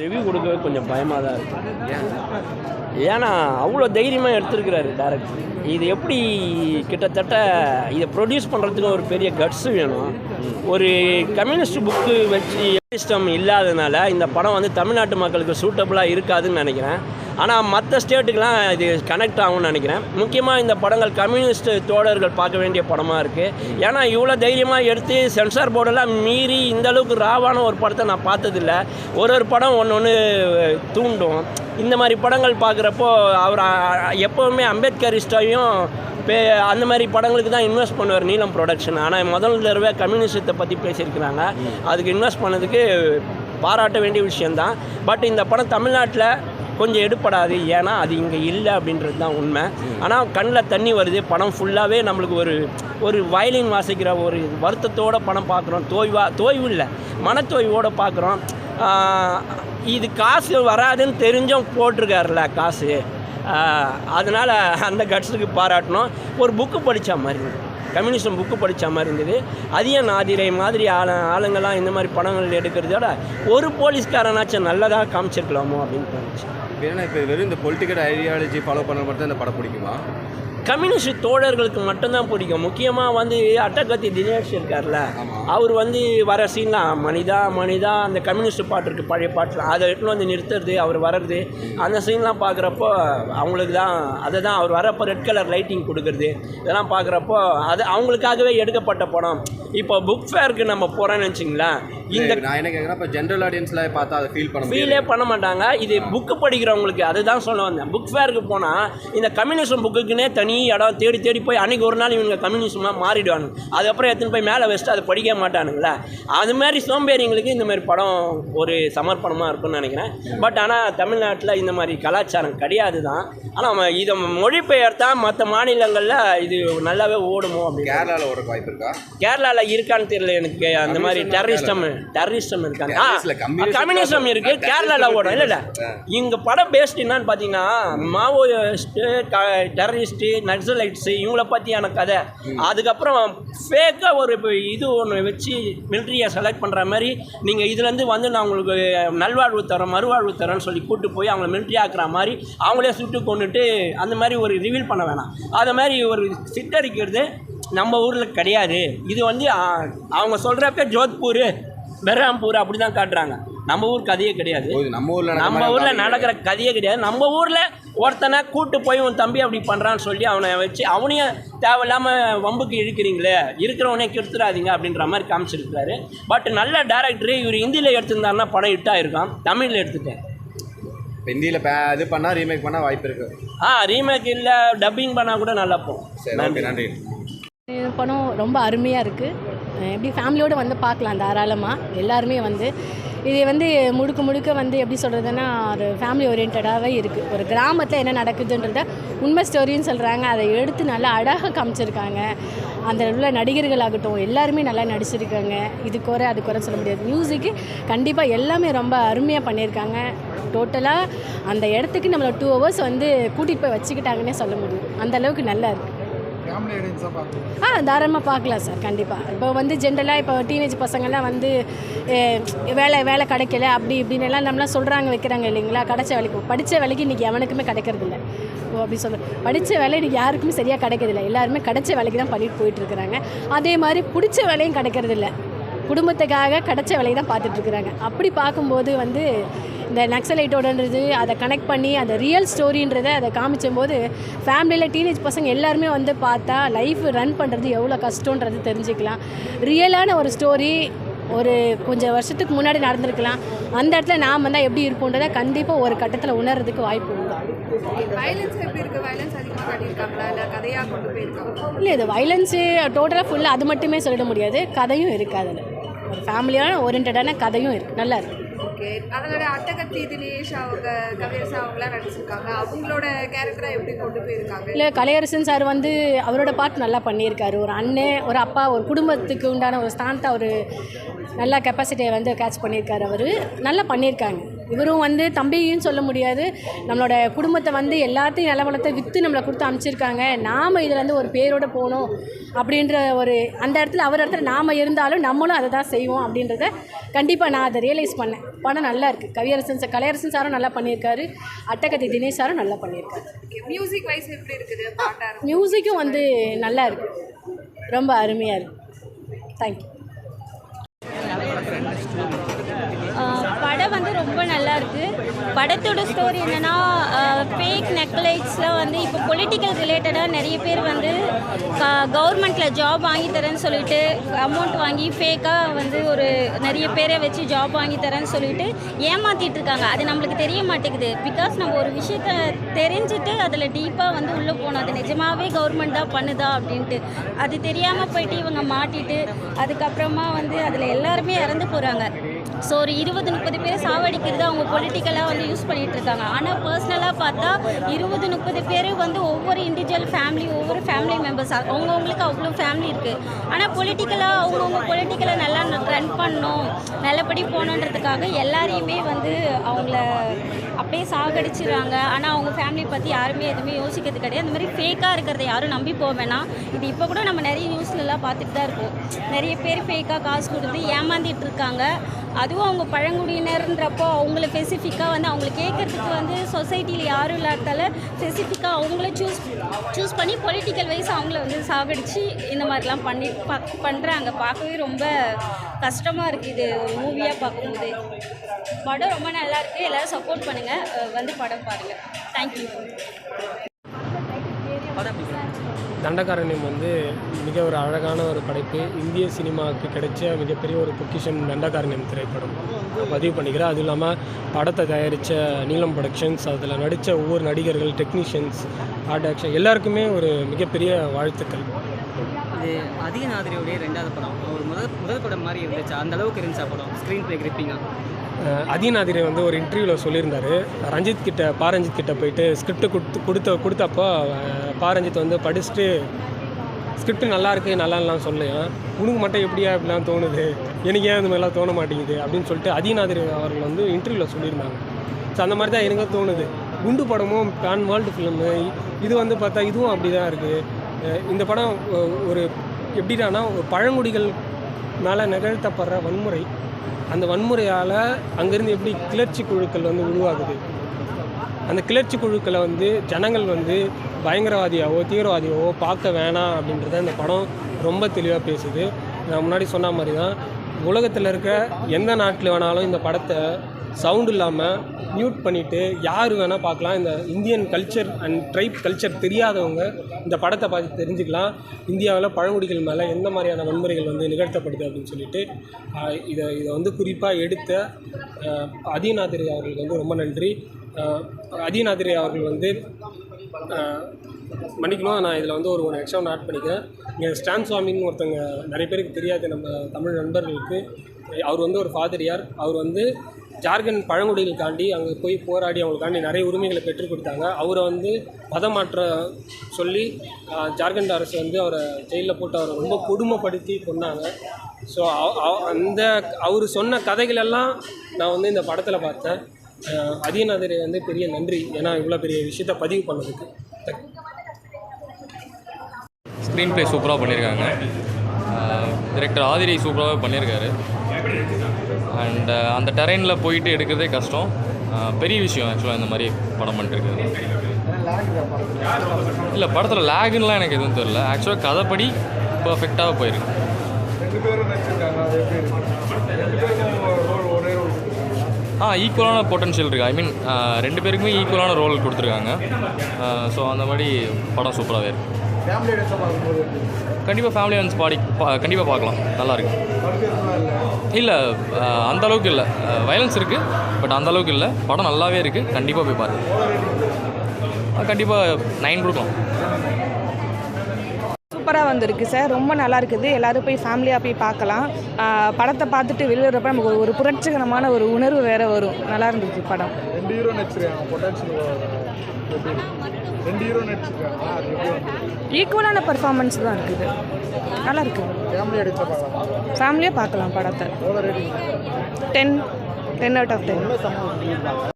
Review கொடுக்கவே கொஞ்சம் பயமாக தான் இருக்குது. ஏன்னா அவ்வளோ தைரியமாக எடுத்துருக்கிறாரு டேரக்டர். இது எப்படி கிட்டத்தட்ட இதை ப்ரொடியூஸ் பண்ணுறதுக்கு ஒரு பெரிய கட்ஸ் வேணும். ஒரு கம்யூனிஸ்ட் புக்கு வச்சு சிஸ்டம் இல்லாததுனால இந்த படம் வந்து தமிழ்நாட்டு மக்களுக்கு சூட்டபுளாக இருக்காதுன்னு நினைக்கிறேன். ஆனால் மற்ற ஸ்டேட்டுக்கெலாம் இது கனெக்ட் ஆகும்னு நினைக்கிறேன். முக்கியமாக இந்த படங்கள் கம்யூனிஸ்ட் தோழர்கள் பார்க்க வேண்டிய படமாக இருக்குது. ஏன்னா இவ்வளோ தைரியமாக எடுத்து சென்சார் போர்டெல்லாம் மீறி இந்தளவுக்கு ராவான ஒரு படத்தை நான் பார்த்ததில்ல. ஒரு படம் ஒன்று தூண்டும். இந்த மாதிரி படங்கள் பார்க்குறப்போ அவர் எப்போவுமே அம்பேத்கரிஸ்டையும் அந்த மாதிரி படங்களுக்கு தான் இன்வெஸ்ட் பண்ணுவார் நீலம் ப்ரொடக்ஷன். ஆனால் முதல் தடவை கம்யூனிஸ்டத்தை பற்றி பேசியிருக்கிறாங்க. அதுக்கு இன்வெஸ்ட் பண்ணதுக்கு பாராட்ட வேண்டிய விஷயந்தான். பட் இந்த படம் தமிழ்நாட்டில் கொஞ்சம் எடுப்படாது. ஏன்னா அது இங்கே இல்லை அப்படின்றது தான் உண்மை. ஆனால் கண்ணில் தண்ணி வருது. படம் ஃபுல்லாகவே நம்மளுக்கு ஒரு வயலின் வாசிக்கிற ஒரு வருத்தத்தோடு படம் பார்க்குறோம். தோய்வு இல்லை, மனத்தோய்வோடு பார்க்குறோம். இது காசு வராதுன்னு தெரிஞ்சும் போட்டிருக்காருல காசு. அதனால் அந்த கட்ஸுக்கு பாராட்டணும். ஒரு புக்கு படித்த மாதிரி இருந்தது, கம்யூனிசம் புக்கு படித்த மாதிரி இருந்தது. அதிக நாதிரை மாதிரி ஆளுங்கள்லாம் இந்த மாதிரி படங்கள் எடுக்கிறதோட ஒரு போலீஸ்காரனாச்சும் நல்லதாக காமிச்சிருக்கலாமோ அப்படின்னு தோணுச்சு. ஏன்னா இப்போ வெறும் இந்த பொலிட்டிக்கல் ஐடியாலஜி ஃபாலோ பண்ண மட்டும் இந்த படம் பிடிக்குமா? கம்யூனிஸ்ட் தோழர்களுக்கு மட்டும்தான் பிடிக்கும். முக்கியமாக வந்து அட்டகத்தி தினேஷ் இருக்கார்ல, அவர் வந்து வர சீன்லாம் மனிதா அந்த கம்யூனிஸ்ட் பாட்டு இருக்குது, பழைய பாட்டில் அதை எடுத்துன்னு வந்து நிறுத்துறது, அவர் வர்றது, அந்த சீன்லாம் பார்க்குறப்போ அவங்களுக்கு தான் அதை தான் அவர் வரப்போ ரெட் கலர் லைட்டிங் கொடுக்குறது, இதெல்லாம் பார்க்குறப்போ அது அவங்களுக்காகவே எடுக்கப்பட்ட படம். இப்போ புக் ஃபேருக்கு நம்ம போகிறோன்னு வச்சிங்களேன், இந்த நான் என்ன கேட்குறேன், இப்போ ஜென்ரல் ஆடியன்ஸில் பார்த்தா அதை ஃபீலே பண்ண மாட்டாங்க. இது புக்கு படிக்கிறவங்களுக்கு அதுதான் சொல்ல வந்தேன். புக் ஃபேருக்கு போனால் இந்த கம்யூனிசம் புக்குக்குன்னே தனி இடம் தேடி போய் அன்றைக்கி ஒரு நாள் இவங்க கம்யூனிசமாக மாறிடுவாங்க. அதுக்கப்புறம் எடுத்துன்னு போய் மேலே வச்சுட்டு அதை படிக்க மாட்டானுங்களே. அது மாதிரி சோம்பேறிங்களுக்கு இந்த மாதிரி படம் ஒரு சமர்ப்பணமாக இருக்குன்னு நினைக்கிறேன். பட் ஆனால் தமிழ்நாட்டில் இந்த மாதிரி கலாச்சாரம் கிடையாது தான். ஆனால் இதை மொழிபெயர்த்தா மற்ற மாநிலங்களில் இது நல்லாவே ஓடுமோ அப்படின்னு. கேரளாவில் ஓட வாய்ப்பு இருக்கா? கேரளாவில் இருக்கான்னு தெரியல எனக்கு. அந்த மாதிரி டெரரிஸ்டம் இருக்காங்க. கம்யூனிசம் இருக்குது, கேரளாவில் ஓடும். இல்லை இங்கே படம் பேஸ்ட் என்னன்னு பார்த்தீங்கன்னா மாவோயிஸ்ட்டு, டெரரிஸ்ட்டு, நக்சலைட்ஸு இவங்கள பற்றியான கதை. அதுக்கப்புறம் ஃபேக்காக ஒரு இது ஒன்று வச்சு மிலிட்ரியை செலக்ட் பண்ணுற மாதிரி நீங்கள் இதுலேருந்து வந்து நான் உங்களுக்கு நல்வாழ்வு தரோம் மறுவாழ்வு தரோன்னு சொல்லி கூப்பிட்டு போய் அவங்கள மிலிட்ரி ஆக்குற மாதிரி அவங்களே சுட்டு கொண்டுட்டு அந்த மாதிரி ஒரு ரிவீல் பண்ண வேணாம். அது மாதிரி ஒரு சித்தரிக்கிறது நம்ம ஊரில் கிடையாது. இது வந்து அவங்க சொல்கிறப்ப ஜோத்பூர், பெர்ராம்பூர் அப்படி தான் காட்டுறாங்க. நம்ம ஊர் கதையே கிடையாது. நம்ம ஊரில் நடக்கிற கதையே கிடையாது. நம்ம ஊரில் ஒருத்தனை கூட்டு போய் உன் தம்பி அப்படி பண்ணுறான்னு சொல்லி அவனை வச்சு அவனையும் தேவையில்லாமல் வம்புக்கு இழுக்கிறீங்களே, இருக்கிறவனே கெடுத்துடாதீங்க அப்படின்ற மாதிரி காமிச்சிருக்காரு. பட் நல்ல டேரக்டரு. இவர் ஹிந்தியில் எடுத்திருந்தாருன்னா படம் ஹிட்டாக இருக்கும். தமிழில் எடுத்துட்டேன். ஹிந்தியில் இது பண்ணால் ரீமேக் பண்ணால் வாய்ப்பு இருக்குது. ரீமேக் இல்லை, டப்பிங் பண்ணால் கூட நல்லா போகும். நன்றி. படம் ரொம்ப அருமையாக இருக்குது. எப்படி ஃபேமிலியோடு வந்து பார்க்கலாம் தாராளமாக. எல்லாருமே வந்து இது வந்து முழுக்க வந்து எப்படி சொல்கிறதுன்னா ஒரு ஃபேமிலி ஓரியன்டாகவே இருக்குது. ஒரு கிராமத்தில் என்ன நடக்குதுன்றத உண்மை ஸ்டோரின்னு சொல்கிறாங்க. அதை எடுத்து நல்லா அழகாக காமிச்சிருக்காங்க. அந்த உள்ள நடிகர்களாகட்டும் எல்லாருமே நல்லா நடிச்சிருக்காங்க. இது குறை அது குறை சொல்ல முடியாது. மியூசிக்கு கண்டிப்பாக எல்லாமே ரொம்ப அருமையாக பண்ணியிருக்காங்க. டோட்டலாக அந்த இடத்துக்கு நம்மளை 2 hours வந்து கூட்டிகிட்டு போய் வச்சுக்கிட்டாங்கன்னே சொல்ல முடியும். அந்தளவுக்கு நல்லா இருக்குது. தாராளமாக பார்க்கலாம் சார். கண்டிப்பாக இப்போ வந்து ஜென்ரலாக இப்போ டீனேஜ் பசங்கள்லாம் வந்து வேலை கிடைக்கல அப்படி இப்படின்னு எல்லாம் நம்மளாம் சொல்கிறாங்க வைக்கிறாங்க இல்லைங்களா. படித்த வேலைக்கு இன்றைக்கி எவனுக்குமே கிடைக்கிறது இல்லை. அப்படி படித்த வேலை இன்றைக்கி யாருக்குமே சரியாக கிடைக்கிறதில்ல. எல்லாருமே கிடைச்ச வேலைக்கு தான் பண்ணிட்டு போயிட்டுருக்குறாங்க. அதே மாதிரி பிடிச்ச வேலையும் கிடைக்கிறது இல்லை. குடும்பத்துக்காக கிடைச்ச வேலையை தான் பார்த்துட்ருக்குறாங்க. அப்படி பார்க்கும்போது வந்து இந்த நக்சலைட்டோடன்றது அதை கனெக்ட் பண்ணி அந்த ரியல் ஸ்டோரின்றதை அதை காமிச்சும்போது ஃபேமிலியில் டீனேஜ் பசங்க எல்லாருமே வந்து பார்த்தா லைஃப் ரன் பண்ணுறது எவ்வளோ கஷ்டன்றது தெரிஞ்சுக்கலாம். ரியலான ஒரு ஸ்டோரி ஒரு கொஞ்சம் வருஷத்துக்கு முன்னாடி நடந்திருக்கலாம். அந்த இடத்துல நாம் வந்தால் எப்படி இருப்போன்றதை கண்டிப்பாக ஒரு கட்டத்தில் உணர்றதுக்கு வாய்ப்பு உண்டு. இல்லை இது வயலன்ஸு டோட்டலாக ஃபுல்லாக அது மட்டுமே சொல்லிட முடியாது. கதையும் இருக்குது. அதில் ஒரு ஃபேமிலியான ஓரியன்டான கதையும் இருக்குது. நல்லா இருக்குது. ஓகே. அதோட அட்டகத்தி தினேஷ் அவங்க கலையரசன் அவங்களாம் நடிச்சிருக்காங்க. அவங்களோட கேரக்டரை எப்படி கொண்டு போயிருக்காங்க? இல்லை கலையரசன் சார் வந்து அவரோட பார்ட் நல்லா பண்ணியிருக்காரு. ஒரு அண்ணன், ஒரு அப்பா, ஒரு குடும்பத்துக்கு உண்டான ஒரு ஸ்தானத்தை அவர் நல்லா கெப்பாசிட்டியை வந்து கேட்ச் பண்ணியிருக்காரு. அவர் நல்லா பண்ணியிருக்காங்க. இவரும் வந்து தம்பியும் சொல்ல முடியாது, நம்மளோட குடும்பத்தை வந்து எல்லாத்தையும் நிலவளத்தை விற்று நம்மளை கொடுத்து அனுப்பிச்சிருக்காங்க. நாம் இதில் வந்து ஒரு பேரோடு போகணும் அப்படின்ற ஒரு அந்த இடத்துல அவர் இடத்துல நாம் இருந்தாலும் நம்மளும் அதை தான் செய்வோம் அப்படின்றத கண்டிப்பாக நான் அதை ரியலைஸ் பண்ணேன். படம் நல்லா இருக்குது. கலையரசன் சாரும் நல்லா பண்ணியிருக்காரு, அட்டகத்தி தினேஷ் சாரும் நல்லா பண்ணியிருக்காரு. மியூசிக் வைஸ் எப்படி இருக்குது பாட்டா? மியூசிக்கும் வந்து நல்லா இருக்குது, ரொம்ப அருமையாக இருக்குது. தேங்க்யூ. படம் வந்து ரொம்ப நல்லா இருக்குது. படத்தோட ஸ்டோரி என்னென்னா, ஃபேக் நெக்லைட்ஸில் வந்து இப்போ பொலிட்டிக்கல் ரிலேட்டடாக நிறைய பேர் வந்து கவர்மெண்ட்டில் ஜாப் வாங்கி தரேன்னு சொல்லிட்டு அமௌண்ட் வாங்கி ஃபேக்காக வந்து ஒரு நிறைய பேரை வச்சு ஜாப் வாங்கி தரேன்னு சொல்லிட்டு ஏமாற்றிட்டு இருக்காங்க. அது நம்மளுக்கு தெரிய மாட்டேங்குது. பிகாஸ் நம்ம ஒரு விஷயத்த தெரிஞ்சுட்டு அதில் டீப்பாக வந்து உள்ளே போனோம், அது நிஜமாகவே கவர்மெண்ட் தான் பண்ணுதா அப்படின்ட்டு. அது தெரியாமல் போயிட்டு இவங்க மாட்டிட்டு அதுக்கப்புறமா வந்து அதில் எல்லாருமே இறந்து போகிறாங்க. ஸோ ஒரு 20-30 பேர் சாவடிக்கிறது அவங்க பொலிட்டிக்கலாக வந்து யூஸ் பண்ணிகிட்டு இருக்காங்க. ஆனால் பர்சனலாக பார்த்தா 20-30 பேர் வந்து ஒவ்வொரு இண்டிவிஜுவல் ஃபேமிலி, ஒவ்வொரு ஃபேமிலி மெம்பர்ஸ் அவங்கவுங்களுக்கு அவ்வளோ ஃபேமிலி இருக்குது. ஆனால் பொலிட்டிக்கலாக அவங்கவுங்க பொலிட்டிக்கலை நல்லா ரன் பண்ணணும், நல்லபடி போகணுன்றதுக்காக எல்லாரையுமே வந்து அவங்கள அப்படியே சாகடிச்சிடுறாங்க. ஆனால் அவங்க ஃபேமிலி பற்றி யாருமே எதுவுமே யோசிக்கிறது கிடையாது. அந்த மாதிரி ஃபேக்காக இருக்கிறத யாரும் நம்பி போக வேணாம். இது இப்போ கூட நம்ம நிறைய நியூஸ்லலாம் பார்த்துட்டு தான் இருக்கோம். நிறைய பேர் ஃபேக்காக காசு கொடுத்து ஏமாந்திட்டு இருக்காங்க. அதுவும் அவங்க பழங்குடியினர்ன்றப்போ அவங்கள ஸ்பெசிஃபிக்காக வந்து அவங்கள கேட்குறதுக்கு வந்து சொசைட்டியில் யாரும் இல்லாதால ஸ்பெசிஃபிக்காக அவங்கள சூஸ் பண்ணி பொலிட்டிக்கல் வைஸ் அவங்கள வந்து சாகடித்து இந்த மாதிரிலாம் பண்ணுறாங்க. பார்க்கவே ரொம்ப கஷ்டமாக இருக்குது இது ஒரு மூவியாக பார்க்கும்போது. படம் ரொம்ப நல்லாயிருக்கு. எல்லோரும் சப்போர்ட் பண்ணுங்கள், வந்து படம் பாருங்கள். தேங்க்யூ. தண்டகாரண்யம் வந்து மிக ஒரு அழகான ஒரு படைப்பு. இந்திய சினிமாவுக்கு கிடைச்ச மிகப்பெரிய ஒரு பொக்கிஷன் தண்டகாரண்யம் திரைப்படம் பதிவு பண்ணிக்கிறேன். அதுவும் இல்லாமல் படத்தை தயாரித்த நீலம் ப்ரொடக்ஷன்ஸ், அதில் நடித்த ஒவ்வொரு நடிகர்கள், டெக்னீஷியன்ஸ், ஆர்ட் டைரக்ஷன் எல்லாருக்குமே ஒரு மிகப்பெரிய வாழ்த்துக்கள். இது அதிகநாதிரியோடைய 2வது படம். ஒரு முதல் படம் மாதிரி இருந்துச்சு, அந்த அளவுக்கு இருந்துச்சா படம்? Screen play கிரிப்பிங்காக. அதிகநாதிரி வந்து ஒரு இன்டர்வியூவில் சொல்லியிருந்தார், ரஞ்சித் கிட்ட போயிட்டு ஸ்கிரிப்ட் கொடுத்தப்போ ரஞ்சித் வந்து படிச்சுட்டு ஸ்கிரிப்ட் நல்லாலாம் சொல்லையா, உனக்கு மட்டும் எப்படியா இப்படிலாம் தோணுது, எனக்கு ஏன் இந்த மாதிரிலாம் தோண மாட்டேங்குது அப்படின்னு சொல்லிட்டு அதிகநாதிரி அவர்கள் வந்து இன்டர்வியூவில் சொல்லியிருந்தாங்க. ஸோ அந்த மாதிரி தான் எனக்கும் தோணுது. குண்டு படமும் பேன் வேர்ல்டு ஃபிலிமு, இது வந்து பார்த்தா இதுவும் அப்படி தான் இருக்குது. இந்த படம் ஒரு எப்படின்னா ஒரு பழங்குடிகள் மேலே நிகழ்த்தப்படுற வன்முறை, அந்த வன்முறையால் அங்கேருந்து எப்படி கிளர்ச்சி குழுக்கள் வந்து உருவாகுது, அந்த கிளர்ச்சி குழுக்களை வந்து ஜனங்கள் வந்து பயங்கரவாதியாவோ தீவிரவாதியாவோ பார்க்க வேணாம் அப்படின்றத இந்த படம் ரொம்ப தெளிவாக பேசுது. நான் முன்னாடி சொன்ன மாதிரி தான் உலகத்தில் இருக்க எந்த நாட்டில் வேணாலும் இந்த படத்தை சவுண்ட் இல்லாமல் மியூட் பண்ணிவிட்டு யார் வேணால் பார்க்கலாம். இந்த Indian culture and tribe culture தெரியாதவங்க இந்த படத்தை பார்த்து தெரிஞ்சுக்கலாம் இந்தியாவில் பழங்குடிகள் மேலே எந்த மாதிரியான வன்முறைகள் வந்து நிகழ்த்தப்படுது அப்படின்னு சொல்லிட்டு. இதை வந்து குறிப்பாக எடுத்த அதிகநாதிரி அவர்களுக்கு வந்து ரொம்ப நன்றி. அதிகநாதிரி அவர்கள் வந்து மன்னிக்கணும், நான் இதில் வந்து ஒரு எக்ஸ்ட்ரா ஆட் பண்ணிக்கிறேன். இங்கே ஸ்டான் சுவாமின்னு ஒருத்தங்க நிறைய பேருக்கு தெரியாது நம்ம தமிழ் நண்பர்களுக்கு. அவர் வந்து ஒரு ஃபாதரியார். அவர் வந்து ஜார்க்கண்ட் பழங்குடிகளுக்காண்டி அங்கே போய் போராடி அவங்களுக்காண்டி நிறைய உரிமைகளை பெற்றுக் கொடுத்தாங்க. அவரை வந்து மதம் மாற்ற சொல்லி ஜார்க்கண்ட் அரசு வந்து அவரை ஜெயிலில் போட்டு அவரை ரொம்ப கொடுமைப்படுத்தி கொண்டாங்க. ஸோ அந்த அவர் சொன்ன கதைகளெல்லாம் நான் வந்து இந்த படத்தில் பார்த்தேன். அதிகநாதிரி வந்து பெரிய நன்றி, ஏன்னா இவ்வளோ பெரிய விஷயத்தை பதிவு பண்ணதுக்கு. ஸ்க்ரீன் ப்ளே சூப்பராக பண்ணியிருக்காங்க. டைரக்டர் ஆதிரி சூப்பராக பண்ணியிருக்காரு. அண்ட் அந்த டெரெயினில் போயிட்டு எடுக்கிறதே கஷ்டம். பெரிய விஷயம் ஆக்சுவலாக இந்த மாதிரி படம் பண்ணிட்டுருக்குது. இல்லை, படத்தில் லேகுன்னெலாம் எனக்கு எதுவும் தெரியல. ஆக்சுவலாக கதைப்படி பர்ஃபெக்டாக போயிருக்கு. ஈக்குவலான பொட்டன்ஷியல் இருக்குது. ஐ மீன் 2 பேருக்குமே ஈக்குவலான ரோல் கொடுத்துருக்காங்க. ஸோ அந்த மாதிரி படம் சூப்பராகவே இருக்குது. கண்டிப்பாக ஃபேமிலி வந்து கண்டிப்பாக பார்க்கலாம், நல்லாயிருக்கு. இல்லை, அந்தளவுக்கு இல்லை, வயலன்ஸ் இருக்குது, பட் அந்தளவுக்கு இல்லை. படம் நல்லாவே இருக்குது, கண்டிப்பாக போய் பாருங்கள். கண்டிப்பாக 9 கொடுக்கலாம். சூப்பராக வந்திருக்கு சார், ரொம்ப நல்லா இருக்குது. எல்லோரும் போய் ஃபேமிலியாக போய் பார்க்கலாம். படத்தை பார்த்துட்டு வெளியிடுறப்ப நமக்கு ஒரு புரட்சிகரமான ஒரு உணர்வு வேறு வரும். நல்லா இருந்துச்சு படம். 2 ஹீரோ நடிச்சிருக்காங்க, ஈக்குவலான பர்ஃபார்மன்ஸ் தான் இருக்குது, நல்லா இருக்குது. ஃபேமிலியாக பார்க்கலாம் படத்தை. 10 10 out of 10.